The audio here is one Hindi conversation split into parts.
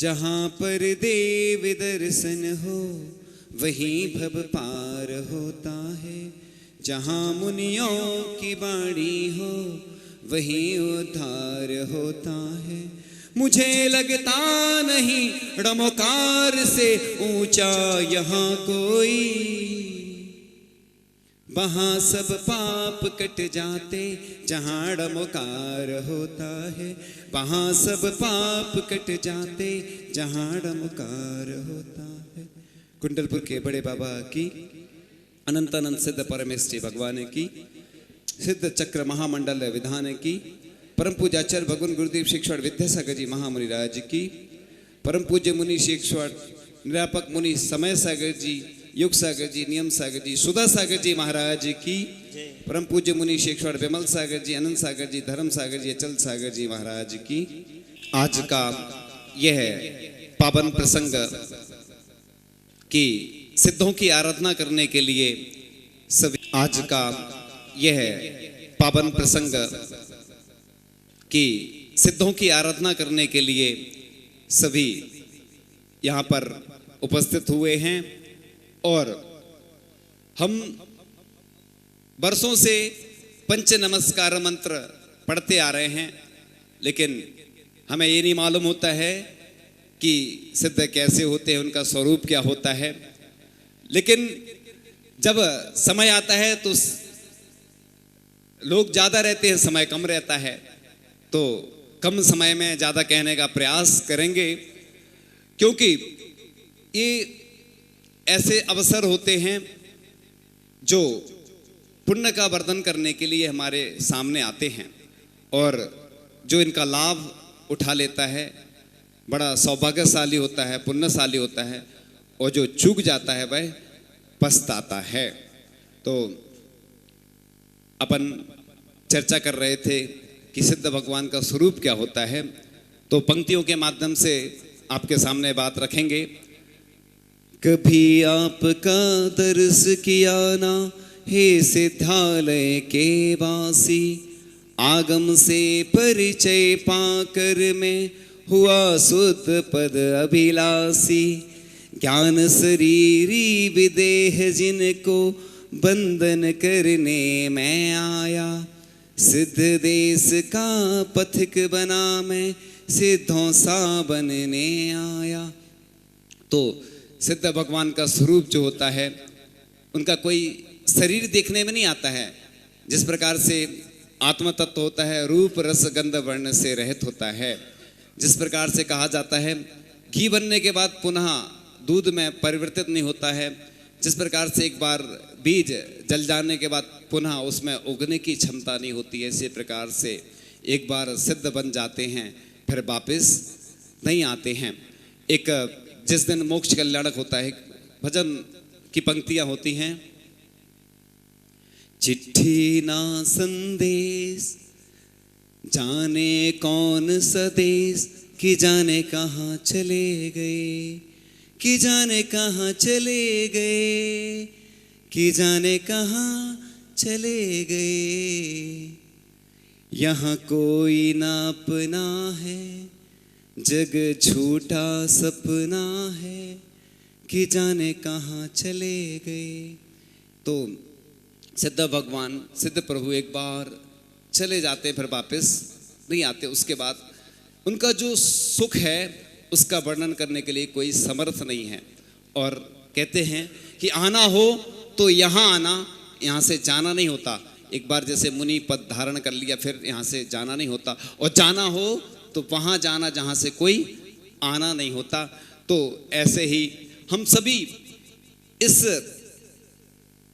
जहाँ पर देव दर्शन हो वहीं भव पार होता है। जहाँ मुनियों की वाणी हो वहीं उद्धार होता है। मुझे लगता नहीं ड़मोकार से ऊंचा यहाँ कोई, वहाँ सब पाप कट जाते जहाँ ड़मोकार होता है। वहाँ सब पाप कट जाते जहाँ ड़मोकार होता है। कुंडलपुर के बड़े बाबा की, अनंत अनंत सिद्ध परमेष्ठी भगवान की, सिद्ध चक्र महामंडल विधान की, परम पूज्याचार्य भगवान गुरुदेव शिक्षण विद्यासागर जी महामुनि राज की, परम पूज्य मुनि शिक्षण निरापक मुनि समय सागर जी, युग सागर जी, नियम सागर जी, सुधा सागर जी महाराज की, परम पूज्य मुनि शिक्षण विमल सागर जी, अनंत सागर जी, धर्म सागर जी, अचल सागर जी महाराज की। आज का यह पावन प्रसंग की सिद्धों की आराधना करने के लिए सभी, आज का यह पावन प्रसंग की सिद्धों की आराधना करने के लिए सभी यहाँ पर उपस्थित हुए हैं। और हम वर्षों से पंच नमस्कार मंत्र पढ़ते आ रहे हैं, लेकिन हमें ये नहीं मालूम होता है कि सिद्ध कैसे होते हैं, उनका स्वरूप क्या होता है। लेकिन जब समय आता है तो लोग ज़्यादा रहते हैं, समय कम रहता है, तो कम समय में ज़्यादा कहने का प्रयास करेंगे, क्योंकि ये ऐसे अवसर होते हैं जो पुण्य का वर्धन करने के लिए हमारे सामने आते हैं, और जो इनका लाभ उठा लेता है बड़ा सौभाग्यशाली होता है, पुण्यशाली होता है, और जो चूक जाता है वह पछताता है। तो अपन चर्चा कर रहे थे कि सिद्ध भगवान का स्वरूप क्या होता है, तो पंक्तियों के माध्यम से आपके सामने बात रखेंगे। कभी आपका दर्श किया ना हे सिद्धालय के वासी, आगम से परिचय पाकर में हुआ शुद्ध पद अभिलाषी। ज्ञान शरीरी विदेह जिनको बंधन करने मैं आया, सिद्ध देश का पथिक बना मैं सिद्धों सा बनने आया। तो सिद्ध भगवान का स्वरूप जो होता है, उनका कोई शरीर देखने में नहीं आता है। जिस प्रकार से आत्म तत्व होता है, रूप रस गंध वर्ण से रहित होता है। जिस प्रकार से कहा जाता है घी बनने के बाद पुनः दूध में परिवर्तित नहीं होता है, जिस प्रकार से एक बार बीज जल जाने के बाद पुनः उसमें उगने की क्षमता नहीं होती है, इसी प्रकार से एक बार सिद्ध बन जाते हैं फिर वापस नहीं आते हैं। एक जिस दिन मोक्ष कल्याणक होता है, भजन की पंक्तियां होती हैं। चिट्ठी ना संदेश जाने कौन सदेश, कि जाने कहाँ चले गए, कि जाने कहाँ चले गए, कि जाने कहाँ चले गए। यहाँ कोई ना अपना है, जग झूठा सपना है, कि जाने कहाँ चले गए। तो सिद्ध भगवान, सिद्ध प्रभु एक बार चले जाते फिर वापस नहीं आते। उसके बाद उनका जो सुख है उसका वर्णन करने के लिए कोई समर्थ नहीं है। और कहते हैं कि आना हो तो यहाँ आना, यहाँ से जाना नहीं होता। एक बार जैसे मुनि पद धारण कर लिया फिर यहाँ से जाना नहीं होता, और जाना हो तो वहाँ जाना जहाँ से कोई आना नहीं होता। तो ऐसे ही हम सभी इस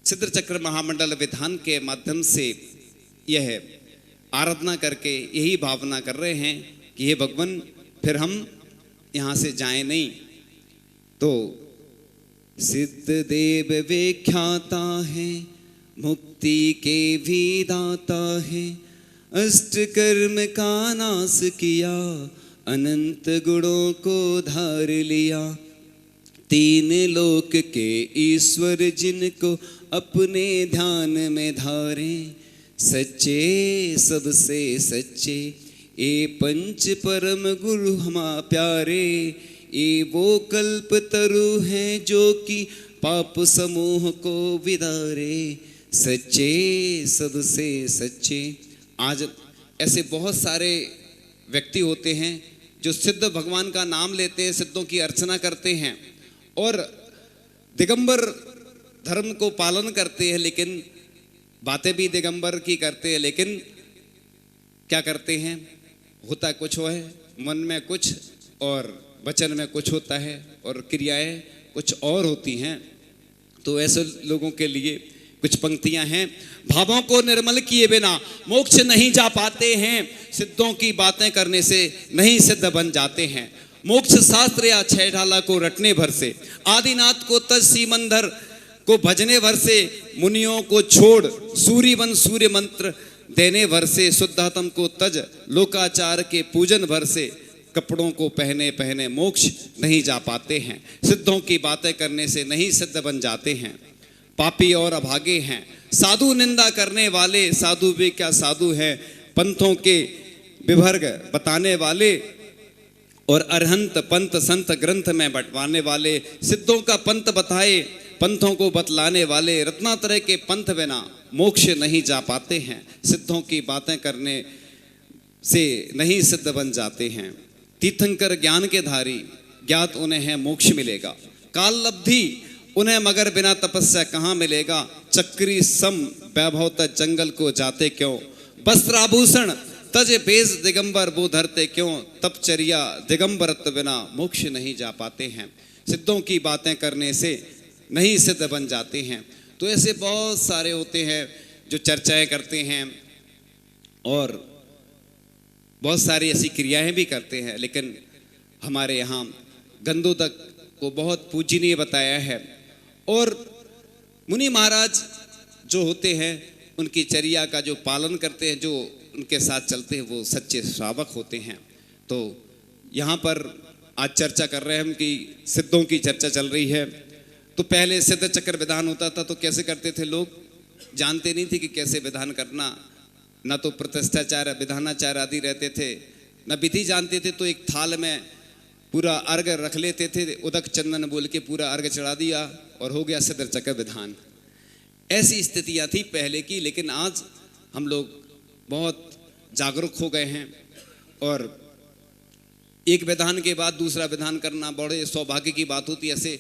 सिद्ध चक्र महामंडल विधान के माध्यम से यह आराधना करके यही भावना कर रहे हैं कि हे भगवान फिर हम यहाँ से जाएं नहीं। तो सिद्ध देव विख्याता है, मुक्ति के भी दाता है, अष्ट कर्म का नाश किया, अनंत गुणों को धार लिया। तीन लोक के ईश्वर जिनको अपने ध्यान में धारे, सच्चे सबसे सच्चे ए पंच परम गुरु हमा प्यारे, ये वो कल्प तरु हैं जो कि पाप समूह को विदारे, सच्चे सबसे सच्चे। आज ऐसे बहुत सारे व्यक्ति होते हैं जो सिद्ध भगवान का नाम लेते हैं, सिद्धों की अर्चना करते हैं और दिगंबर धर्म को पालन करते हैं, लेकिन बातें भी दिगंबर की करते हैं, लेकिन क्या करते हैं, होता कुछ है, मन में कुछ और वचन में कुछ होता है और क्रियाएं कुछ और होती हैं। तो ऐसे लोगों के लिए कुछ पंक्तियां हैं। भावों को निर्मल किए बिना मोक्ष नहीं जा पाते हैं, सिद्धों की बातें करने से नहीं सिद्ध बन जाते हैं। मोक्ष शास्त्र या छह ढाला को रटने भर से, आदिनाथ को तज सीमंदर को भजने भर से, मुनियों को छोड़ सूर्य वन सूर्य मंत्र देने भर से, शुद्धात्म को तज लोकाचार के पूजन भर से, कपड़ों को पहने पहने मोक्ष नहीं जा पाते हैं, सिद्धों की बातें करने से नहीं सिद्ध बन जाते हैं। पापी और अभागे हैं साधु निंदा करने वाले, साधु भी क्या साधु हैं, पंथों के विभर्ग बताने वाले और अरहंत पंथ संत ग्रंथ में बंटवाने वाले, सिद्धों का पंथ बताए पंथों को बतलाने वाले, रत्नात्रय के पंथ बिना मोक्ष नहीं जा पाते हैं, सिद्धों की बातें करने से नहीं सिद्ध बन जाते हैं। तीर्थंकर ज्ञान के धारी, ज्ञात उन्हें है मोक्ष मिलेगा, काल लब्धि उन्हें मगर बिना तपस्या कहाँ मिलेगा, चक्री सम वैभव तज जंगल को जाते क्यों, वस्त्राभूषण तज बेज दिगंबर वो धरते क्यों, तपचर्या दिगंबरत्व बिना मोक्ष नहीं जा पाते हैं, सिद्धों की बातें करने से नहीं सिद्ध बन जाते हैं। तो ऐसे बहुत सारे होते हैं जो चर्चाएं करते हैं और बहुत सारी ऐसी क्रियाएं भी करते हैं, लेकिन हमारे यहाँ गंधोदक को बहुत पूजनीय बताया है। और मुनि महाराज जो होते हैं उनकी चर्या का जो पालन करते हैं, जो उनके साथ चलते हैं, वो सच्चे श्रावक होते हैं। तो यहाँ पर आज चर्चा कर रहे हैं हम कि सिद्धों की चर्चा चल रही है। तो पहले सिद्ध चक्र विधान होता था, तो कैसे करते थे लोग, जानते नहीं थे कि कैसे विधान करना, न तो प्रतिष्ठाचार विधानाचार आदि रहते थे, न विधि जानते थे। तो एक थाल में पूरा अर्घ रख लेते थे, उदक चंदन बोल के पूरा अर्घ चढ़ा दिया और हो गया सिद्ध चक्र विधान। ऐसी स्थितियां थी पहले की, लेकिन आज हम लोग बहुत जागरूक हो गए हैं और एक विधान के बाद दूसरा विधान करना बड़े सौभाग्य की बात होती है। ऐसे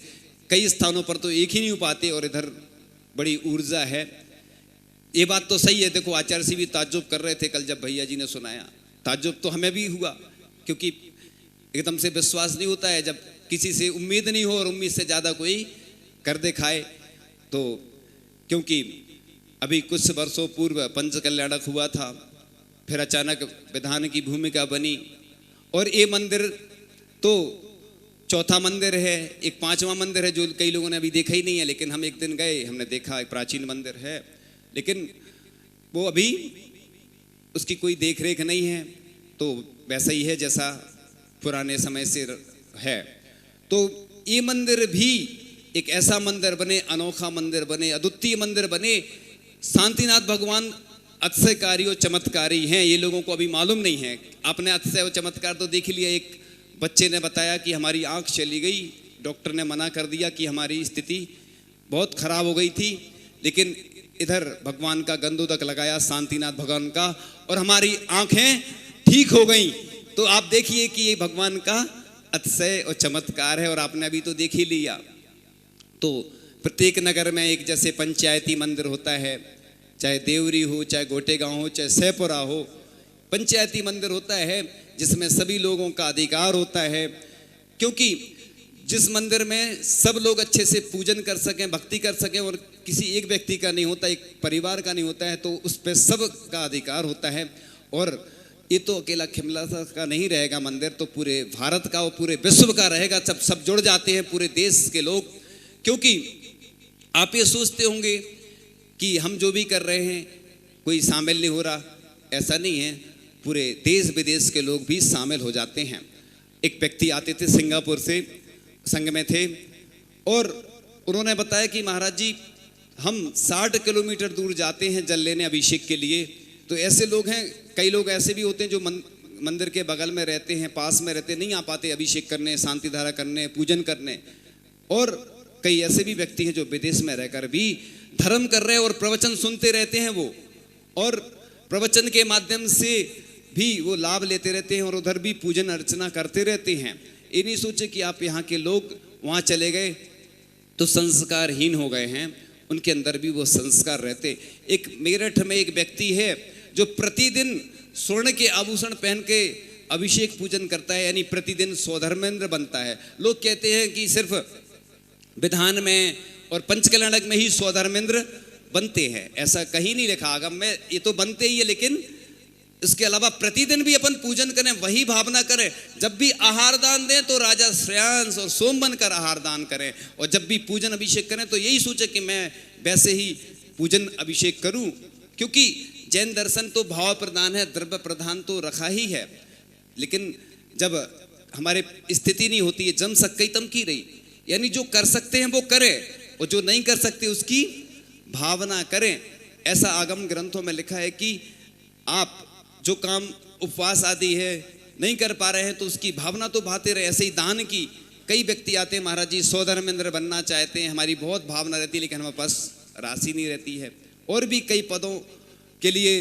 कई स्थानों पर तो एक ही नहीं हो पाते और इधर बड़ी ऊर्जा है। ये बात तो सही है। देखो आचार्य सिंह भी ताज्जुब कर रहे थे कल जब भैया जी ने सुनाया, ताज्जुब तो हमें भी हुआ, क्योंकि एकदम से विश्वास नहीं होता है जब किसी से उम्मीद नहीं हो और उम्मीद से ज़्यादा कोई कर दिखाए। तो क्योंकि अभी कुछ वर्षों पूर्व पंच कल्याणक हुआ था, फिर अचानक विधान की भूमिका बनी और ये मंदिर तो चौथा मंदिर है, एक पांचवा मंदिर है जो कई लोगों ने अभी देखा ही नहीं है, लेकिन हम एक दिन गए, हमने देखा एक प्राचीन मंदिर है, लेकिन वो अभी उसकी कोई देख रेख नहीं है, तो वैसा ही है जैसा पुराने समय से है। तो ये मंदिर भी एक ऐसा मंदिर बने, अनोखा मंदिर बने, अद्वितीय मंदिर बने। शांतिनाथ भगवान अतिशयकारी और चमत्कारी हैं, ये लोगों को अभी मालूम नहीं है। आपने अतिशय और चमत्कार तो देख लिया। एक बच्चे ने बताया कि हमारी आंख चली गई, डॉक्टर ने मना कर दिया कि हमारी स्थिति बहुत खराब हो गई थी, लेकिन इधर भगवान का गंधोदक लगाया शांतिनाथ भगवान का और हमारी आंखें ठीक हो गई। तो आप देखिए कि ये भगवान का अतिशय और चमत्कार है और आपने अभी तो देख ही लिया। तो प्रत्येक नगर में एक जैसे पंचायती मंदिर होता है, चाहे देवरी हो, चाहे गोटेगांव हो, चाहे सहपुरा हो, पंचायती मंदिर होता है जिसमें सभी लोगों का अधिकार होता है। क्योंकि जिस मंदिर में सब लोग अच्छे से पूजन कर सकें, भक्ति कर सकें और किसी एक व्यक्ति का नहीं होता, एक परिवार का नहीं होता है, तो उस पर सब का अधिकार होता है। और ये तो अकेला खिमला का नहीं रहेगा मंदिर, तो पूरे भारत का और पूरे विश्व का रहेगा। सब जुड़ जाते हैं पूरे देश के लोग। क्योंकि आप ये सोचते होंगे कि हम जो भी कर रहे हैं कोई शामिल नहीं हो रहा, ऐसा नहीं है, पूरे देश विदेश के लोग भी शामिल हो जाते हैं। एक व्यक्ति आते थे सिंगापुर से, संघ में थे, और उन्होंने बताया कि महाराज जी हम 60 किलोमीटर दूर जाते हैं जल लेने अभिषेक के लिए। तो ऐसे लोग हैं, कई लोग ऐसे भी होते हैं जो मंदिर के बगल में रहते हैं, पास में रहते, नहीं आ पाते अभिषेक करने, शांति धारा करने, पूजन करने। और कई ऐसे भी व्यक्ति हैं जो विदेश में रहकर भी धर्म कर रहे हैं और प्रवचन सुनते रहते हैं वो, और प्रवचन के माध्यम से भी वो लाभ लेते रहते हैं और उधर भी पूजन अर्चना करते रहते हैं। ये नहीं सोचे कि आप यहाँ के लोग वहाँ चले गए तो संस्कारहीन हो गए हैं, उनके अंदर भी वो संस्कार रहते। एक मेरठ में एक व्यक्ति है जो प्रतिदिन स्वर्ण के आभूषण पहन के अभिषेक पूजन करता है, यानी प्रतिदिन स्वधर्मेंद्र बनता है। लोग कहते हैं कि सिर्फ विधान में और पंचकल्याणक में ही स्वधर्मेंद्र बनते हैं, ऐसा कहीं नहीं लिखा आगम में। ये तो बनते ही है, लेकिन इसके अलावा प्रतिदिन भी अपन पूजन करें, वही भावना करें। जब भी आहार दान दें तो राजा श्रेयांश और सोम बनकर आहार दान करें, और जब भी पूजन अभिषेक करें तो यही सोचे कि मैं वैसे ही पूजन अभिषेक करूं, क्योंकि जैन दर्शन तो भाव प्रधान है, द्रव्य प्रधान तो रखा ही है। लेकिन जब हमारे स्थिति नहीं होती है, जम सक तम की रही, यानी जो कर सकते हैं वो करें और जो नहीं कर सकते उसकी भावना करें। ऐसा आगम ग्रंथों में लिखा है कि आप जो काम उपवास आदि है नहीं कर पा रहे हैं तो उसकी भावना तो भाते रहे। ऐसे ही दान की, कई व्यक्ति आते हैं, महाराज जी स्वधर्मेंद्र बनना चाहते हैं, हमारी बहुत भावना रहती है लेकिन हमारे पास राशि नहीं रहती है, और भी कई पदों के लिए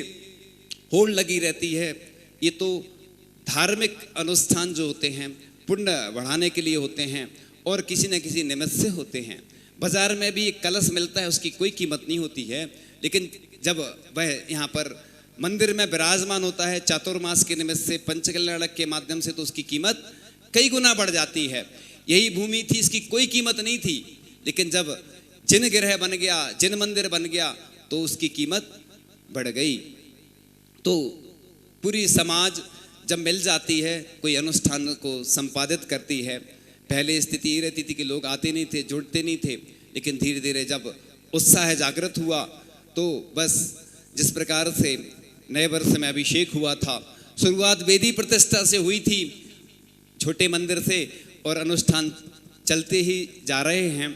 होड़ लगी रहती है। ये तो धार्मिक अनुष्ठान जो होते हैं पुण्य बढ़ाने के लिए होते हैं और किसी न किसी निमित्त से होते हैं। बाजार में भी एक कलश मिलता है, उसकी कोई कीमत नहीं होती है, लेकिन जब वह यहाँ पर मंदिर में विराजमान होता है चातुर्मास के निमित्त से, पंचकल्याणक के माध्यम से, तो उसकी कीमत कई गुना बढ़ जाती है। यही भूमि थी, इसकी कोई कीमत नहीं थी, लेकिन जब जिन गृह बन गया, जिन मंदिर बन गया तो उसकी कीमत बढ़ गई। तो पूरी समाज जब मिल जाती है, कोई अनुष्ठान को संपादित करती है। पहले स्थिति ये रहती थी कि लोग आते नहीं थे, जुड़ते नहीं थे, लेकिन धीरे धीरे जब उत्साह जागृत हुआ तो बस जिस प्रकार से नए वर्ष में अभिषेक हुआ था, शुरुआत वेदी प्रतिष्ठा से हुई थी छोटे मंदिर से, और अनुष्ठान चलते ही जा रहे हैं।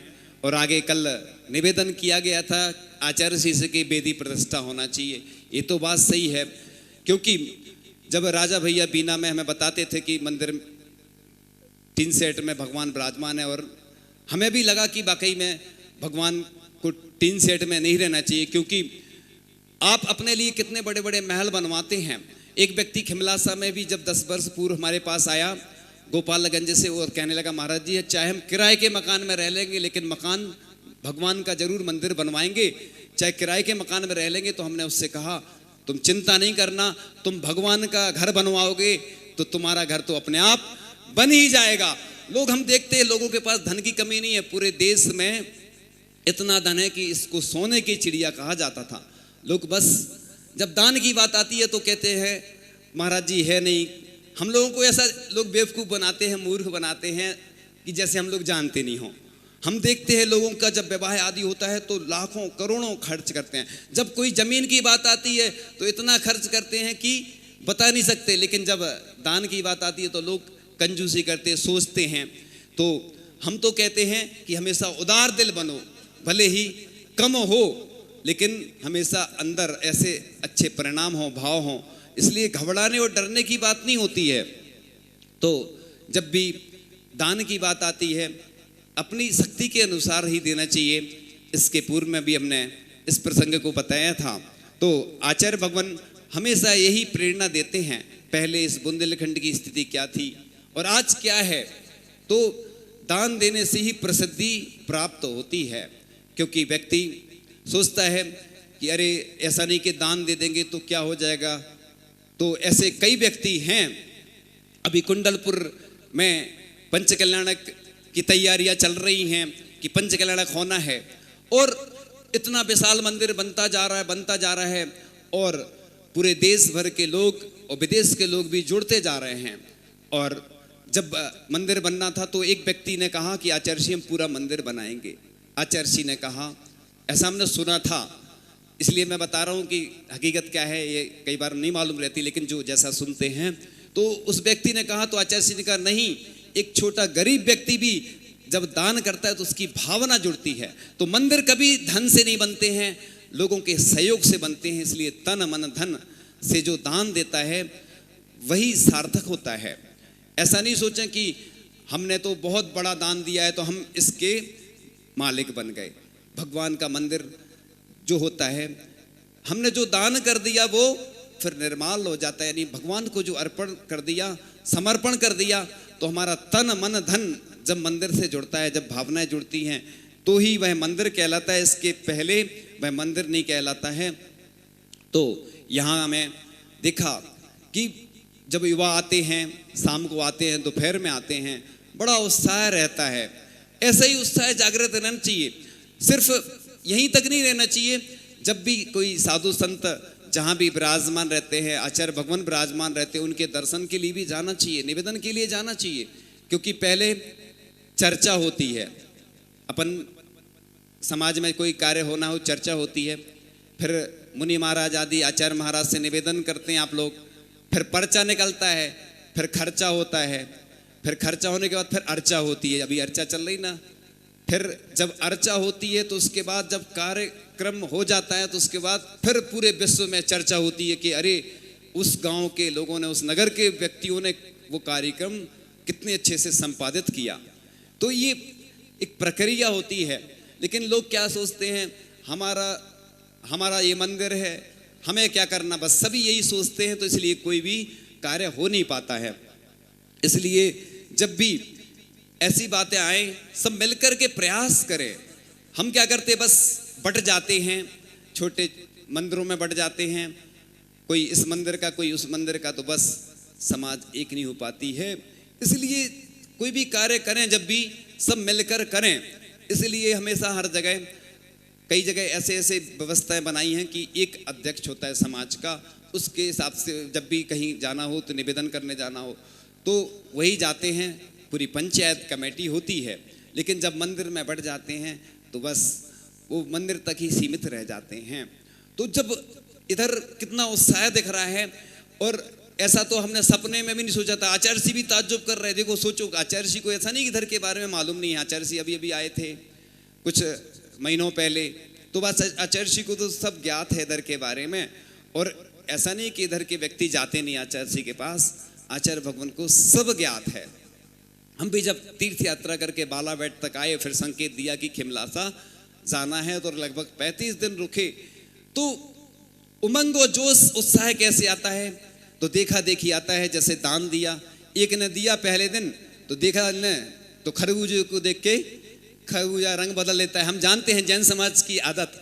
और आगे कल निवेदन किया गया था आचार्य श्री से कि वेदी प्रतिष्ठा होना चाहिए। ये तो बात सही है, क्योंकि जब राजा भैया बीना में हमें बताते थे कि मंदिर टीन सेट में भगवान विराजमान है, और हमें भी लगा कि वाकई में भगवान को टीन सेट में नहीं रहना चाहिए, क्योंकि आप अपने लिए कितने बड़े बड़े महल बनवाते हैं। एक व्यक्ति खिमलासा में भी जब 10 वर्ष पूर्व हमारे पास आया गोपालगंज से, और कहने लगा महाराज जी चाहे हम किराए के मकान में रह लेंगे लेकिन मकान भगवान का जरूर मंदिर बनवाएंगे, चाहे किराए के मकान में रह लेंगे। तो हमने उससे कहा तुम चिंता नहीं करना, तुम भगवान का घर बनवाओगे तो तुम्हारा घर तो अपने आप बन ही जाएगा। लोग, हम देखते हैं लोगों के पास धन की कमी नहीं है, पूरे देश में इतना धन है कि इसको सोने की चिड़िया कहा जाता था। लोग बस जब दान की बात आती है तो कहते हैं महाराज जी है नहीं। हम लोगों को ऐसा लोग बेवकूफ़ बनाते हैं, मूर्ख बनाते हैं कि जैसे हम लोग जानते नहीं हों। हम देखते हैं लोगों का जब विवाह आदि होता है तो लाखों करोड़ों खर्च करते हैं, जब कोई ज़मीन की बात आती है तो इतना खर्च करते हैं कि बता नहीं सकते, लेकिन जब दान की बात आती है तो लोग कंजूसी करते सोचते हैं। तो हम तो कहते हैं कि हमेशा उदार दिल बनो, भले ही कम हो लेकिन हमेशा अंदर ऐसे अच्छे परिणाम हो, भाव हो। इसलिए घबराने और डरने की बात नहीं होती है। तो जब भी दान की बात आती है अपनी शक्ति के अनुसार ही देना चाहिए। इसके पूर्व में भी हमने इस प्रसंग को बताया था। तो आचार्य भगवान हमेशा यही प्रेरणा देते हैं, पहले इस बुंदेलखंड की स्थिति क्या थी और आज क्या है। तो दान देने से ही प्रसिद्धि प्राप्त होती है, क्योंकि व्यक्ति सोचता है कि अरे ऐसा नहीं कि दान दे देंगे तो क्या हो जाएगा। तो ऐसे कई व्यक्ति हैं। अभी कुंडलपुर में पंचकल्याणक की तैयारियां चल रही हैं कि पंचकल्याणक होना है, और इतना विशाल मंदिर बनता जा रहा है और पूरे देश भर के लोग और विदेश के लोग भी जुड़ते जा रहे हैं। और जब मंदिर बनना था तो एक व्यक्ति ने कहा कि आचार्य जी हम पूरा मंदिर बनाएंगे। आचार्य जी ने कहा, ऐसा हमने सुना था, इसलिए मैं बता रहा हूँ कि हकीकत क्या है ये कई बार नहीं मालूम रहती, लेकिन जो जैसा सुनते हैं। तो उस व्यक्ति ने कहा, तो आचार्य जी ने कहा नहीं, एक छोटा गरीब व्यक्ति भी जब दान करता है तो उसकी भावना जुड़ती है। तो मंदिर कभी धन से नहीं बनते हैं, लोगों के सहयोग से बनते हैं। इसलिए तन मन धन से जो दान देता है वही सार्थक होता है। ऐसा नहीं सोचें कि हमने तो बहुत बड़ा दान दिया है तो हम इसके मालिक बन गए। भगवान का मंदिर जो होता है, हमने जो दान कर दिया वो फिर निर्माल हो जाता है, यानी भगवान को जो अर्पण कर दिया, समर्पण कर दिया, तो हमारा तन मन धन जब मंदिर से जुड़ता है, जब भावनाएं जुड़ती हैं, तो ही वह मंदिर कहलाता है। इसके पहले वह मंदिर नहीं कहलाता है। तो यहाँ हमें देखा कि जब युवा आते हैं, शाम को आते हैं, दोपहर में आते हैं, बड़ा उत्साह रहता है। ऐसा ही उत्साह जागृत रहना चाहिए। सिर्फ यहीं तक नहीं रहना चाहिए, जब भी कोई साधु संत जहाँ भी विराजमान रहते हैं, आचार्य भगवान विराजमान रहते हैं, उनके दर्शन के लिए भी जाना चाहिए, निवेदन के लिए जाना चाहिए। क्योंकि पहले चर्चा होती है, अपन समाज में कोई कार्य होना हो, चर्चा होती है, फिर मुनि महाराज आदि आचार्य महाराज से निवेदन करते हैं आप लोग, फिर पर्चा निकलता है, फिर खर्चा होता है, फिर खर्चा होने के बाद फिर अर्चा होती है। अभी अर्चा चल रही ना, फिर जब अर्चा होती है तो उसके बाद जब कार्यक्रम हो जाता है तो उसके बाद फिर पूरे विश्व में चर्चा होती है कि अरे उस गांव के लोगों ने, उस नगर के व्यक्तियों ने वो कार्यक्रम कितने अच्छे से संपादित किया। तो ये एक प्रक्रिया होती है। लेकिन लोग क्या सोचते हैं, हमारा ये मंदिर है, हमें क्या करना, बस सभी यही सोचते हैं। तो इसलिए कोई भी कार्य हो नहीं पाता है। इसलिए जब भी ऐसी बातें आए, सब मिलकर के प्रयास करें। हम क्या करते, बस बट जाते हैं, छोटे मंदिरों में बट जाते हैं, कोई इस मंदिर का, कोई उस मंदिर का, तो बस समाज एक नहीं हो पाती है। इसलिए कोई भी कार्य करें, जब भी सब मिलकर करें। इसलिए हमेशा हर जगह, कई जगह ऐसे ऐसे व्यवस्थाएं बनाई हैं कि एक अध्यक्ष होता है समाज का, उसके हिसाब से जब भी कहीं जाना हो, तो निवेदन करने जाना हो तो वही जाते हैं। पूरी पंचायत कमेटी होती है। लेकिन जब मंदिर में बढ़ जाते हैं तो बस वो मंदिर तक ही सीमित रह जाते हैं। तो जब इधर कितना उत्साह दिख रहा है, और ऐसा तो हमने सपने में भी नहीं सोचा था। आचार्य जी भी ताज्जुब कर रहे, देखो सोचो, आचार्य जी को ऐसा नहीं कि इधर के बारे में मालूम नहीं है। आचार्य जी अभी अभी आए थे कुछ महीनों पहले, तो बस आचार्य जी को तो सब ज्ञात है इधर के बारे में। और ऐसा नहीं कि इधर के व्यक्ति जाते नहीं आचार्य जी के पास, आचार्य भगवान को सब ज्ञात है। हम भी जब तीर्थ यात्रा करके बालाबेट तक आए, फिर संकेत दिया कि खिमलासा जाना है, तो लगभग 35 दिन रुके। तो उमंग और जोश, उत्साह कैसे आता है, तो देखा देखी आता है। जैसे दान दिया, एक ने दिया पहले दिन, तो देखा ने तो खरबूजे को देख के खरबूजा रंग बदल लेता है। हम जानते हैं जैन समाज की आदत,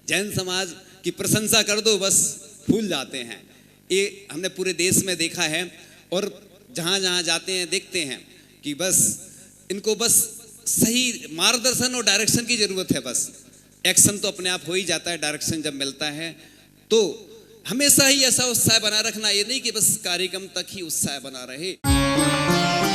जैन समाज की प्रशंसा कर दो बस फूल जाते हैं। ये हमने पूरे देश में देखा है, और जहाँ जहाँ जाते हैं देखते हैं कि बस इनको बस सही मार्गदर्शन और डायरेक्शन की जरूरत है। बस एक्शन तो अपने आप हो ही जाता है, डायरेक्शन जब मिलता है। तो हमेशा ही ऐसा उत्साह बना रखना, ये नहीं कि बस कार्यक्रम तक ही उत्साह बना रहे।